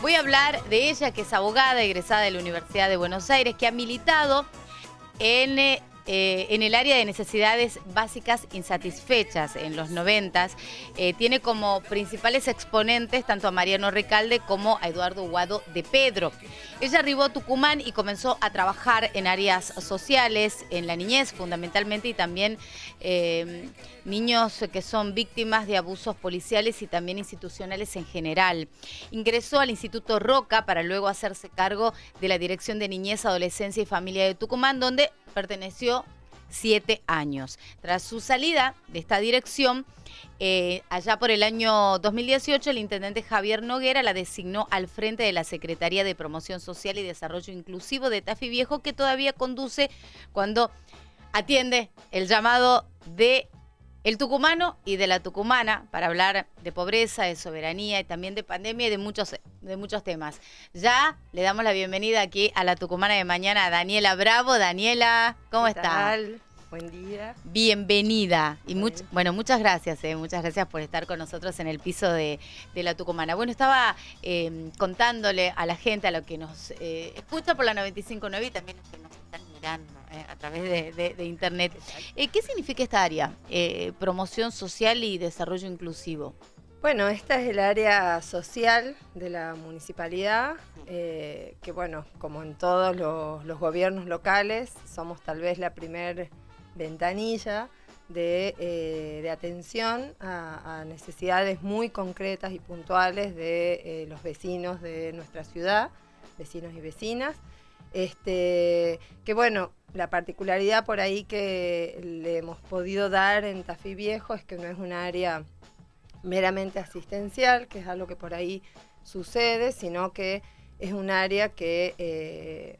Voy a hablar de ella, que es abogada egresada de la Universidad de Buenos Aires, que ha militado en el área de necesidades básicas insatisfechas en los 90. Tiene como principales exponentes tanto a Mariano Recalde como a Eduardo Guado de Pedro. Ella arribó a Tucumán y comenzó a trabajar en áreas sociales, en la niñez fundamentalmente, y también niños que son víctimas de abusos policiales y también institucionales en general. Ingresó al Instituto Roca para luego hacerse cargo de la Dirección de Niñez, Adolescencia y Familia de Tucumán, donde perteneció 7 años. Tras su salida de esta dirección, allá por el año 2018, el intendente Javier Noguera la designó al frente de la Secretaría de Promoción Social y Desarrollo Inclusivo de Tafí Viejo, que todavía conduce cuando atiende el llamado de el tucumano y de la tucumana para hablar de pobreza, de soberanía y también de pandemia y de muchos temas. Ya le damos la bienvenida aquí a la Tucumana de Mañana a Daniela Bravo. Daniela, ¿cómo está? ¿Qué tal? Buen día. Bienvenida. Y muchas gracias, muchas gracias por estar con nosotros en el piso de la Tucumana. Bueno, estaba contándole a la gente, a lo que nos escucha por la 95.9 y también los que nos están mirando a través de internet. ¿Qué significa esta área? Promoción social y desarrollo inclusivo. Bueno, esta es el área social de la municipalidad, que bueno, como en todos los gobiernos locales, somos tal vez la primer ventanilla de atención a necesidades muy concretas y puntuales de los vecinos de nuestra ciudad, vecinos y vecinas. Que bueno, la particularidad por ahí que le hemos podido dar en Tafí Viejo es que no es un área meramente asistencial, que es algo que por ahí sucede, sino que es un área que,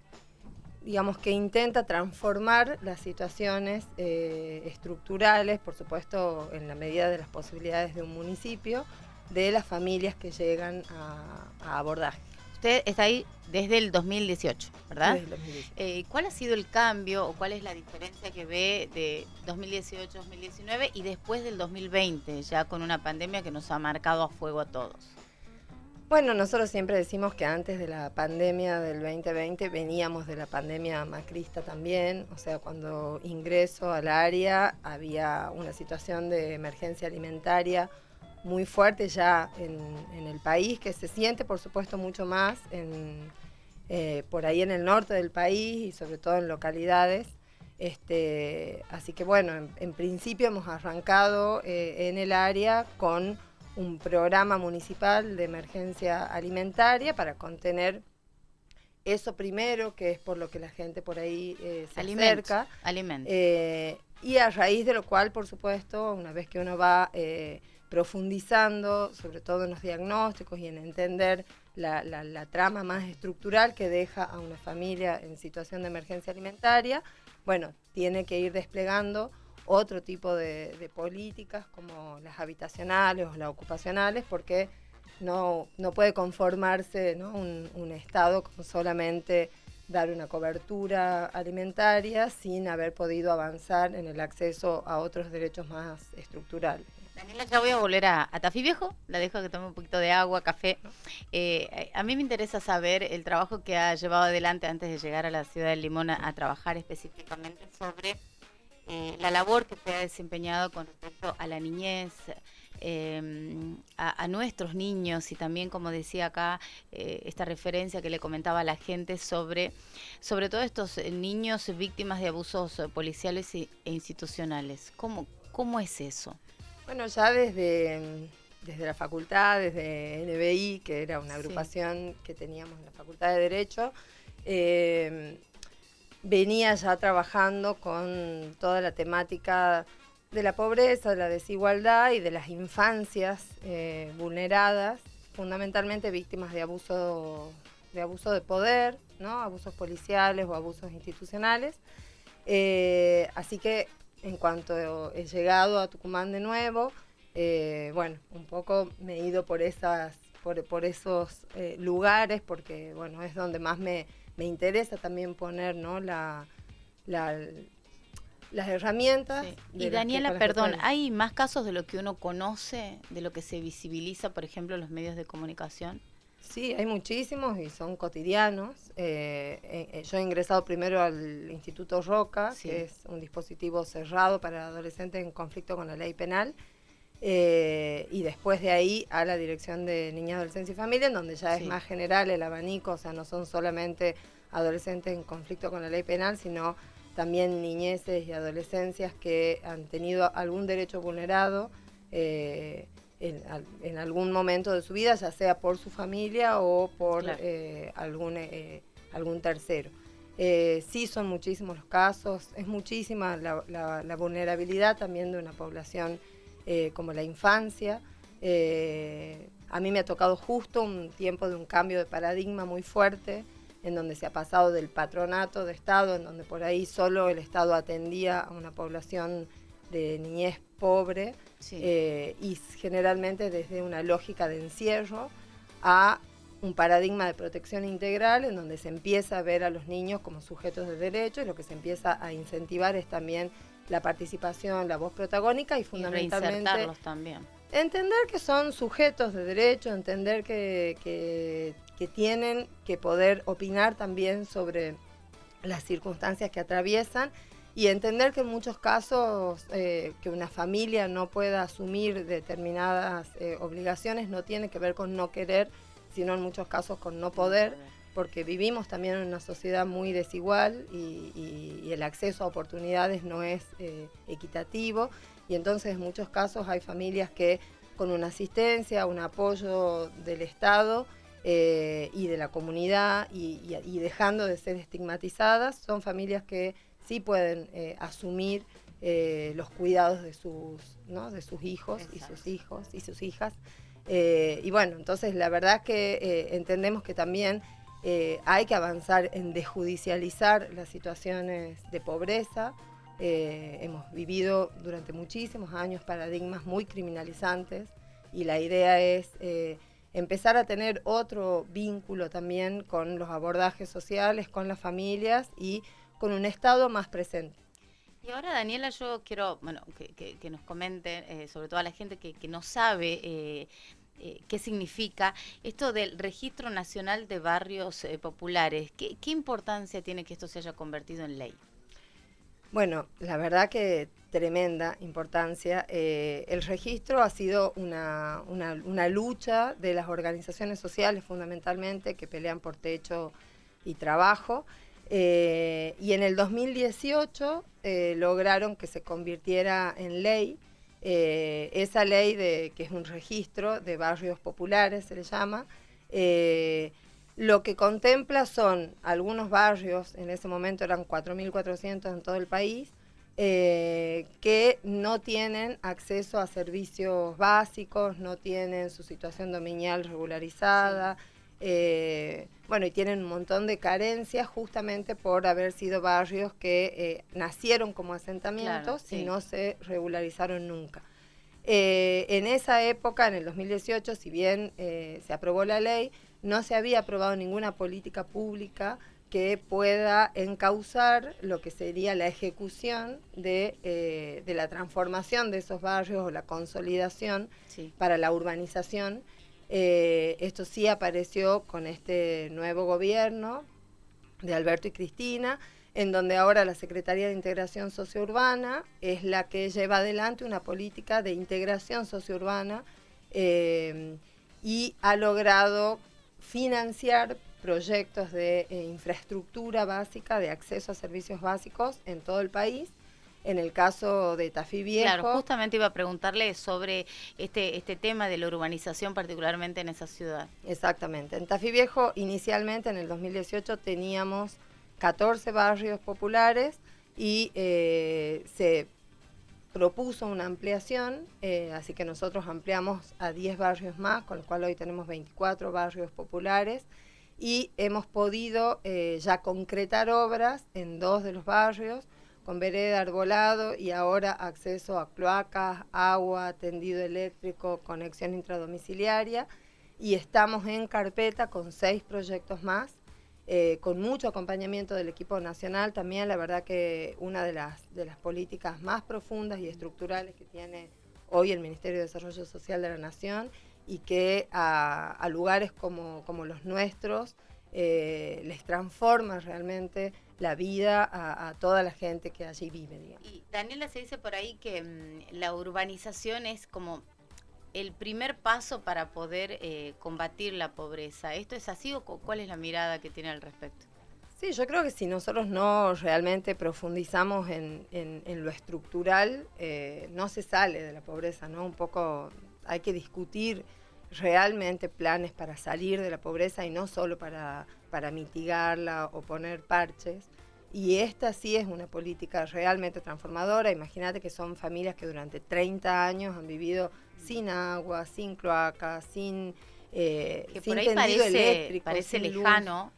digamos, que intenta transformar las situaciones estructurales, por supuesto, en la medida de las posibilidades de un municipio, de las familias que llegan a abordaje. Usted está ahí desde el 2018, ¿verdad? Desde el 2018. ¿Cuál ha sido el cambio o cuál es la diferencia que ve de 2018-2019 y después del 2020, ya con una pandemia que nos ha marcado a fuego a todos? Bueno, nosotros siempre decimos que antes de la pandemia del 2020 veníamos de la pandemia macrista también, o sea, cuando ingreso al área había una situación de emergencia alimentaria muy fuerte ya en el país, que se siente por supuesto mucho más por ahí en el norte del país y sobre todo en localidades. Así que bueno, en principio hemos arrancado en el área con un programa municipal de emergencia alimentaria para contener eso primero, que es por lo que la gente por ahí se acerca. Alimentos. Y a raíz de lo cual, por supuesto, una vez que uno va profundizando, sobre todo en los diagnósticos y en entender la trama más estructural que deja a una familia en situación de emergencia alimentaria, bueno, tiene que ir desplegando otro tipo de políticas como las habitacionales o las ocupacionales, porque no puede conformarse, ¿no? un Estado con solamente dar una cobertura alimentaria sin haber podido avanzar en el acceso a otros derechos más estructurales. Daniela, ya voy a volver a Tafí Viejo, la dejo que tome un poquito de agua, café. A mí me interesa saber el trabajo que ha llevado adelante antes de llegar a la ciudad de Limón a trabajar específicamente sobre la labor que se ha desempeñado con respecto a la niñez, a nuestros niños y también, como decía acá, esta referencia que le comentaba a la gente sobre todo estos niños víctimas de abusos policiales e institucionales. ¿Cómo es eso? Bueno, ya desde la facultad, desde NBI, que era una agrupación que teníamos en la Facultad de Derecho, venía ya trabajando con toda la temática de la pobreza, de la desigualdad y de las infancias vulneradas, fundamentalmente víctimas de abuso de poder, ¿no? Abusos policiales o abusos institucionales. Así que en cuanto he llegado a Tucumán de nuevo, bueno, un poco me he ido por esos lugares, porque bueno, es donde más me interesa también poner, ¿no? las herramientas. Sí. Y Daniela, perdón, ¿hay más casos de lo que uno conoce, de lo que se visibiliza, por ejemplo, en los medios de comunicación? Sí, hay muchísimos y son cotidianos. Yo he ingresado primero al Instituto Roca, Sí. que es un dispositivo cerrado para adolescentes en conflicto con la ley penal, y después de ahí a la Dirección de Niñez, Adolescencia y Familia, en donde ya Sí. es más general el abanico, o sea, no son solamente adolescentes en conflicto con la ley penal, sino también niñeces y adolescencias que han tenido algún derecho vulnerado, en algún momento de su vida, ya sea por su familia o por Claro. algún tercero. Sí, son muchísimos los casos, es muchísima la vulnerabilidad también de una población como la infancia. A mí me ha tocado justo un tiempo de un cambio de paradigma muy fuerte, en donde se ha pasado del patronato de Estado, en donde por ahí solo el Estado atendía a una población de niñez pobre, Sí. y generalmente desde una lógica de encierro a un paradigma de protección integral, en donde se empieza a ver a los niños como sujetos de derecho, y lo que se empieza a incentivar es también la participación, la voz protagónica y fundamentalmente reinsertarlos también. entender que son sujetos de derecho, entender que tienen que poder opinar también sobre las circunstancias que atraviesan, y entender que en muchos casos que una familia no pueda asumir determinadas obligaciones no tiene que ver con no querer, sino en muchos casos con no poder, porque vivimos también en una sociedad muy desigual y el acceso a oportunidades no es equitativo, y entonces en muchos casos hay familias que con una asistencia, un apoyo del Estado y de la comunidad y dejando de ser estigmatizadas, son familias que sí pueden asumir los cuidados de sus hijos. Exacto. Y sus hijos y sus hijas. Y bueno, entonces la verdad es que entendemos que también hay que avanzar en desjudicializar las situaciones de pobreza. Hemos vivido durante muchísimos años paradigmas muy criminalizantes, y la idea es empezar a tener otro vínculo también con los abordajes sociales, con las familias y con un Estado más presente. Y ahora, Daniela, yo quiero que nos comenten, sobre todo a la gente que no sabe qué significa esto del Registro Nacional de Barrios Populares. ¿Qué importancia tiene que esto se haya convertido en ley? Bueno, la verdad que tremenda importancia. El registro ha sido una lucha de las organizaciones sociales fundamentalmente, que pelean por techo y trabajo. Y en el 2018 lograron que se convirtiera en ley esa ley que es un registro de barrios populares, se le llama. Lo que contempla son algunos barrios, en ese momento eran 4.400 en todo el país, que no tienen acceso a servicios básicos, no tienen su situación dominial regularizada. Sí. Bueno, y tienen un montón de carencias justamente por haber sido barrios que nacieron como asentamientos, claro, sí, y no se regularizaron nunca. En esa época, en el 2018, si bien se aprobó la ley, no se había aprobado ninguna política pública que pueda encauzar lo que sería la ejecución de la transformación de esos barrios o la consolidación, sí, para la urbanización. Esto sí apareció con este nuevo gobierno de Alberto y Cristina, en donde ahora la Secretaría de Integración Sociourbana es la que lleva adelante una política de integración sociourbana y ha logrado financiar proyectos de infraestructura básica, de acceso a servicios básicos en todo el país. En el caso de Tafí Viejo... Claro, justamente iba a preguntarle sobre este tema de la urbanización, particularmente en esa ciudad. Exactamente. En Tafí Viejo, inicialmente en el 2018, teníamos 14 barrios populares y se propuso una ampliación, así que nosotros ampliamos a 10 barrios más, con lo cual hoy tenemos 24 barrios populares, y hemos podido ya concretar obras en 2 de los barrios, con vereda, arbolado y ahora acceso a cloacas, agua, tendido eléctrico, conexión intradomiciliaria, y estamos en carpeta con 6 proyectos más, con mucho acompañamiento del equipo nacional. También la verdad que una de las políticas más profundas y estructurales que tiene hoy el Ministerio de Desarrollo Social de la Nación, y que a lugares como los nuestros les transforma realmente la vida a toda la gente que allí vive, digamos. Y Daniela, se dice por ahí que la urbanización es como el primer paso para poder combatir la pobreza. ¿Esto es así o cuál es la mirada que tiene al respecto? Sí, yo creo que si nosotros no realmente profundizamos en lo estructural, no se sale de la pobreza, ¿no? Un poco hay que discutir realmente planes para salir de la pobreza y no solo para mitigarla o poner parches. Y esta sí es una política realmente transformadora. Imagínate que son familias que durante 30 años han vivido sin agua, sin cloaca, sin por ahí tendido eléctrico, parece sin lejano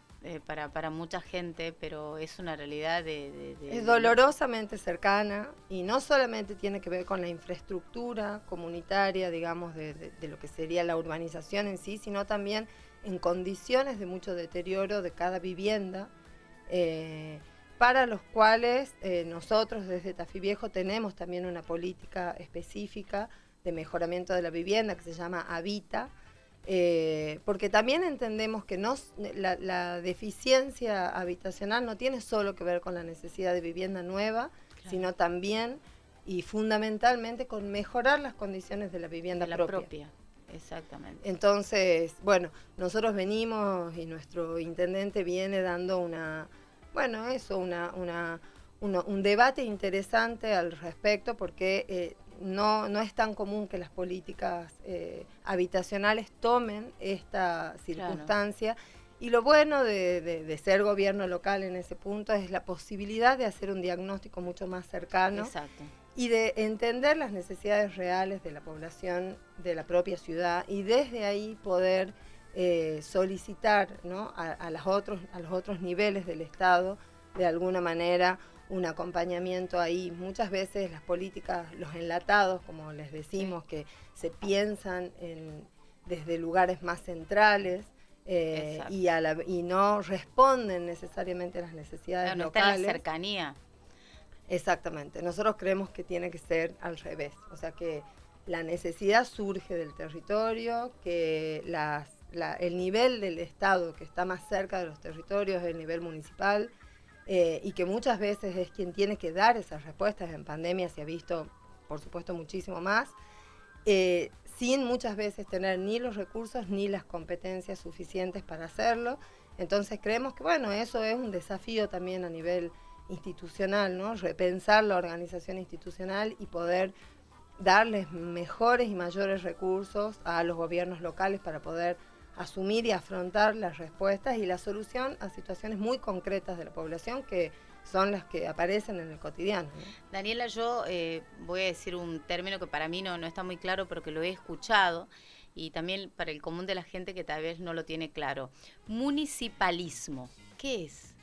para mucha gente, pero es una realidad es dolorosamente cercana y no solamente tiene que ver con la infraestructura comunitaria, digamos, de lo que sería la urbanización en sí, sino también en condiciones de mucho deterioro de cada vivienda, para los cuales nosotros desde Tafí Viejo tenemos también una política específica de mejoramiento de la vivienda que se llama Habita, porque también entendemos que la deficiencia habitacional no tiene solo que ver con la necesidad de vivienda nueva, claro, sino también y fundamentalmente con mejorar las condiciones de la vivienda propia. Exactamente. Entonces, bueno, nosotros venimos y nuestro intendente viene dando un debate interesante al respecto, porque no es tan común que las políticas habitacionales tomen esta circunstancia. Claro. Y lo bueno de ser gobierno local en ese punto es la posibilidad de hacer un diagnóstico mucho más cercano. Exacto. Y de entender las necesidades reales de la población de la propia ciudad y desde ahí poder solicitar, ¿no?, a los otros niveles del Estado de alguna manera un acompañamiento ahí. Muchas veces las políticas, los enlatados, como les decimos, que se piensan desde lugares más centrales y no responden necesariamente a las necesidades locales. No está en la cercanía. Exactamente. Nosotros creemos que tiene que ser al revés. O sea, que la necesidad surge del territorio, que el nivel del Estado que está más cerca de los territorios es el nivel municipal, y que muchas veces es quien tiene que dar esas respuestas. En pandemia se ha visto, por supuesto, muchísimo más, sin muchas veces tener ni los recursos ni las competencias suficientes para hacerlo. Entonces creemos que, bueno, eso es un desafío también a nivel institucional, ¿no? Repensar la organización institucional y poder darles mejores y mayores recursos a los gobiernos locales para poder asumir y afrontar las respuestas y la solución a situaciones muy concretas de la población que son las que aparecen en el cotidiano, ¿no? Daniela, yo voy a decir un término que para mí no está muy claro, pero que lo he escuchado, y también para el común de la gente que tal vez no lo tiene claro. Municipalismo, ¿qué es?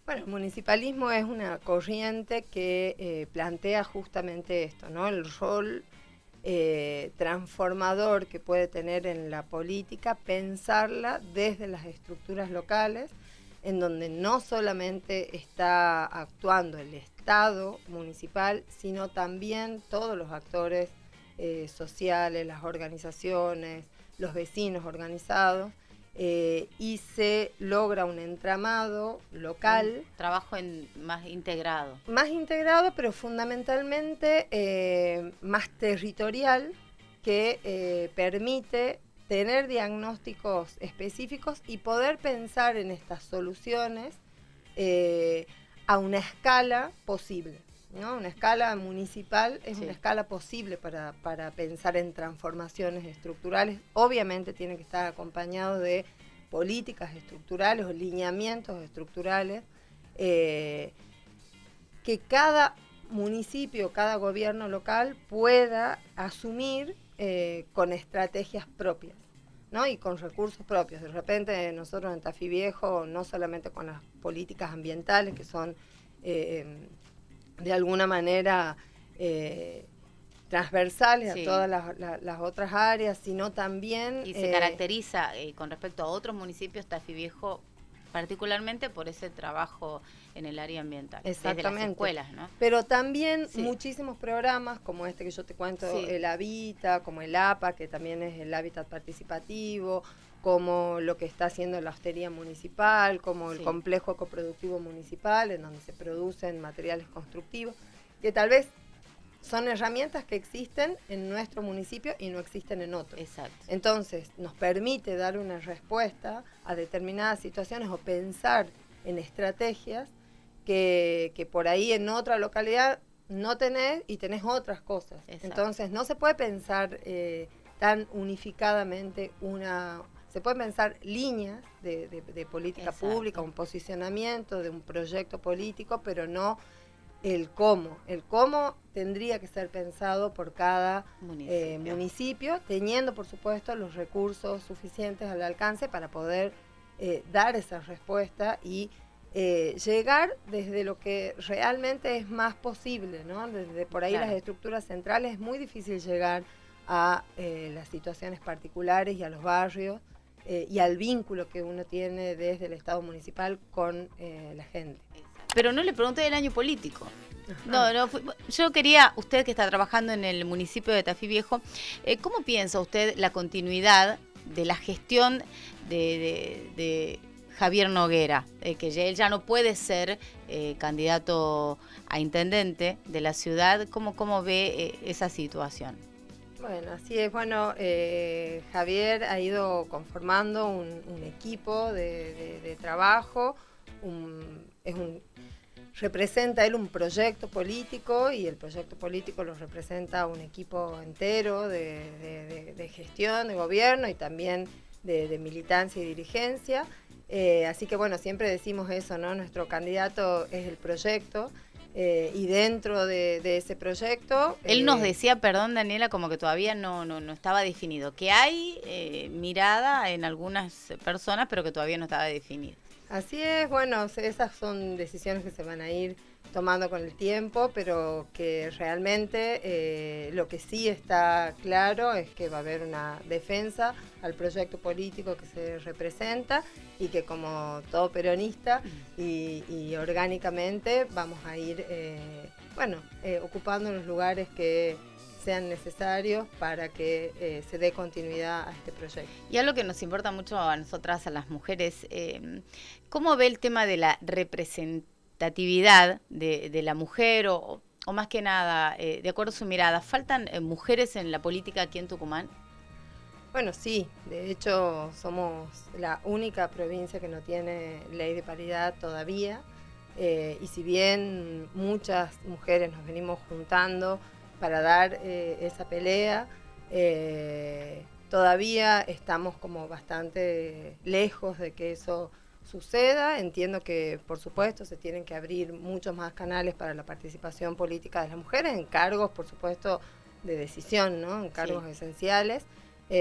Bueno, el municipalismo es una corriente que plantea justamente esto, ¿no? El rol transformador que puede tener en la política, pensarla desde las estructuras locales, en donde no solamente está actuando el Estado municipal, sino también todos los actores sociales, las organizaciones, los vecinos organizados, y se logra un entramado local. Un trabajo más integrado. Más integrado, pero fundamentalmente más territorial, que permite tener diagnósticos específicos y poder pensar en estas soluciones a una escala posible, ¿no? Una escala municipal es una escala posible para pensar en transformaciones estructurales. Obviamente tiene que estar acompañado de políticas estructurales o lineamientos estructurales, que cada municipio, cada gobierno local pueda asumir con estrategias propias, ¿no? Y con recursos propios. De repente nosotros en Tafí Viejo, no solamente con las políticas ambientales, que son de alguna manera transversales a todas las otras áreas, sino también... Y se caracteriza con respecto a otros municipios, Tafí Viejo particularmente por ese trabajo en el área ambiental, Exactamente. desde las escuelas, ¿no? Pero también Sí. muchísimos programas como este que yo te cuento, Sí. el Habita, como el APA, que también es el hábitat participativo, como lo que está haciendo la hostería municipal, como el Sí. complejo ecoproductivo municipal, en donde se producen materiales constructivos, que tal vez son herramientas que existen en nuestro municipio y no existen en otros. Exacto. Entonces, nos permite dar una respuesta a determinadas situaciones o pensar en estrategias que por ahí en otra localidad no tenés y tenés otras cosas. Exacto. Entonces, no se puede pensar tan unificadamente se pueden pensar líneas de política Exacto. pública, un posicionamiento de un proyecto político, pero no el cómo. El cómo tendría que ser pensado por cada municipio, teniendo, por supuesto, los recursos suficientes al alcance para poder dar esa respuesta y llegar desde lo que realmente es más posible, ¿no? Desde por ahí Claro. las estructuras centrales es muy difícil llegar a las situaciones particulares y a los barrios y al vínculo que uno tiene desde el Estado municipal con la gente. Pero no le pregunté del año político. No, yo quería, usted que está trabajando en el municipio de Tafí Viejo, ¿cómo piensa usted la continuidad de la gestión de Javier Noguera? Que él ya no puede ser candidato a intendente de la ciudad. ¿Cómo ve esa situación? Bueno, así es. Bueno, Javier ha ido conformando un equipo de trabajo, representa él un proyecto político y el proyecto político lo representa un equipo entero de gestión, de gobierno y también de militancia y dirigencia. Así que bueno, siempre decimos eso, ¿no? Nuestro candidato es el proyecto y dentro de ese proyecto... Él nos decía, perdón Daniela, como que todavía no estaba definido, que hay mirada en algunas personas, pero que todavía no estaba definido. Así es, bueno, esas son decisiones que se van a ir tomando con el tiempo, pero que realmente lo que sí está claro es que va a haber una defensa al proyecto político que se representa y que como todo peronista y orgánicamente vamos a ir ocupando los lugares que sean necesarios para que se dé continuidad a este proyecto. Y algo que nos importa mucho a nosotras, a las mujeres, ¿cómo ve el tema de la representatividad de la mujer o más que nada, de acuerdo a su mirada, faltan mujeres en la política aquí en Tucumán? Bueno, sí, de hecho somos la única provincia que no tiene ley de paridad todavía y si bien muchas mujeres nos venimos juntando para dar esa pelea, todavía estamos como bastante lejos de que eso suceda. Entiendo que, por supuesto, se tienen que abrir muchos más canales para la participación política de las mujeres, en cargos, por supuesto, de decisión, ¿no? En cargos esenciales.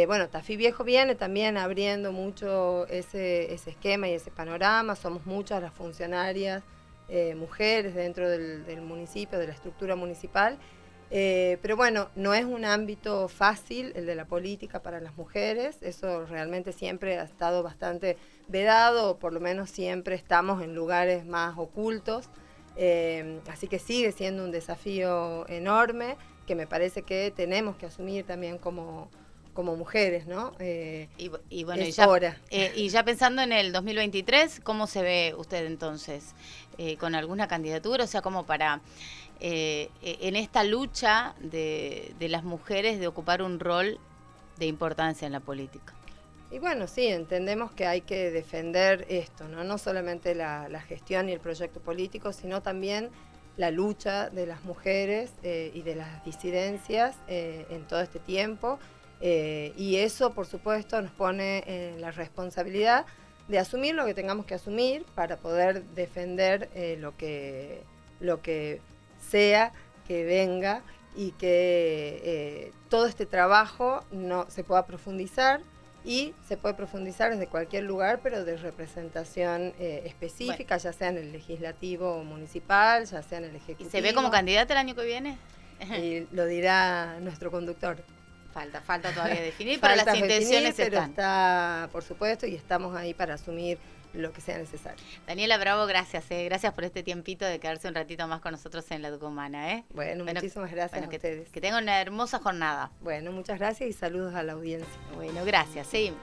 Bueno, Tafí Viejo viene también abriendo mucho ese esquema y ese panorama. Somos muchas las funcionarias mujeres dentro del municipio, de la estructura municipal. Pero bueno, no es un ámbito fácil el de la política para las mujeres, eso realmente siempre ha estado bastante vedado, o por lo menos siempre estamos en lugares más ocultos, así que sigue siendo un desafío enorme que me parece que tenemos que asumir también como mujeres, ¿no? Y bueno, es hora. Y ya pensando en el 2023, ¿cómo se ve usted entonces? ¿Con alguna candidatura? O sea, como para... en esta lucha de las mujeres de ocupar un rol de importancia en la política. Y bueno, sí, entendemos que hay que defender esto, no solamente la gestión y el proyecto político, sino también la lucha de las mujeres y de las disidencias en todo este tiempo. Y eso, por supuesto, nos pone en la responsabilidad de asumir lo que tengamos que asumir para poder defender lo que sea que venga y que todo este trabajo no se pueda profundizar y se puede profundizar desde cualquier lugar, pero de representación específica, ya sea en el legislativo municipal, ya sea en el ejecutivo. ¿Y se ve como candidata el año que viene? Y lo dirá nuestro conductor. Falta todavía definir, pero las intenciones pero están. está, por supuesto, y estamos ahí para asumir lo que sea necesario. Daniela Bravo, gracias. Gracias por este tiempito de quedarse un ratito más con nosotros en La Tucumana. Bueno, muchísimas gracias a ustedes. Que tengan una hermosa jornada. Bueno, muchas gracias y saludos a la audiencia. Bueno, gracias. Seguimos.